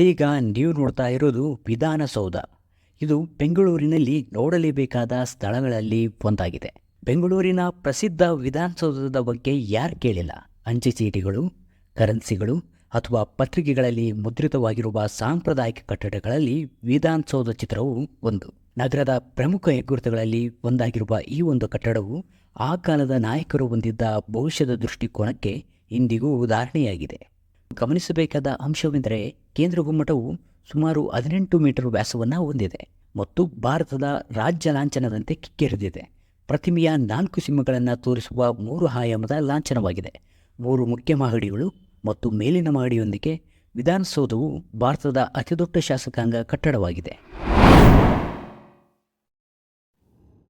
ಇದೀಗ ನೀವು ನೋಡ್ತಾ ಇರೋದು ವಿಧಾನಸೌಧ. ಇದು ಬೆಂಗಳೂರಿನಲ್ಲಿ ನೋಡಲೇಬೇಕಾದ ಸ್ಥಳಗಳಲ್ಲಿ ಒಂದಾಗಿದೆ. ಬೆಂಗಳೂರಿನ ಪ್ರಸಿದ್ಧ ವಿಧಾನಸೌಧದ ಬಗ್ಗೆ ಯಾರು ಕೇಳಿಲ್ಲ? ಅಂಚೆ ಚೀಟಿಗಳು, ಕರೆನ್ಸಿಗಳು ಅಥವಾ ಪತ್ರಿಕೆಗಳಲ್ಲಿ ಮುದ್ರಿತವಾಗಿರುವ ಸಾಂಪ್ರದಾಯಿಕ ಕಟ್ಟಡಗಳಲ್ಲಿ ವಿಧಾನಸೌಧ ಚಿತ್ರವು ಒಂದು. ನಗರದ ಪ್ರಮುಖ ಹೆಗ್ಗುರುತುಗಳಲ್ಲಿ ಒಂದಾಗಿರುವ ಈ ಒಂದು ಕಟ್ಟಡವು ಆ ಕಾಲದ ನಾಯಕರು ಹೊಂದಿದ್ದ ಭವಿಷ್ಯದ ದೃಷ್ಟಿಕೋನಕ್ಕೆ ಇಂದಿಗೂ ಉದಾಹರಣೆಯಾಗಿದೆ. ಗಮನಿಸಬೇಕಾದ ಅಂಶವೆಂದರೆ ಕೇಂದ್ರ ಗುಮ್ಮಟವು ಸುಮಾರು 18 ಮೀಟರ್ ವ್ಯಾಸವನ್ನು ಹೊಂದಿದೆ ಮತ್ತು ಭಾರತದ ರಾಜ್ಯ ಲಾಂಛನದಂತೆ ಕಿಕ್ಕಿರಿದಿದೆ. ಪ್ರತಿಮೆಯ 4 ಸಿಂಹಗಳನ್ನು ತೋರಿಸುವ 3 ಆಯಾಮದ ಲಾಂಛನವಾಗಿದೆ. 3 ಮುಖ್ಯ ಮಹಡಿಗಳು ಮತ್ತು ಮೇಲಿನ ಮಹಡಿಯೊಂದಿಗೆ ವಿಧಾನಸೌಧವು ಭಾರತದ ಅತಿದೊಡ್ಡ ಶಾಸಕಾಂಗ ಕಟ್ಟಡವಾಗಿದೆ.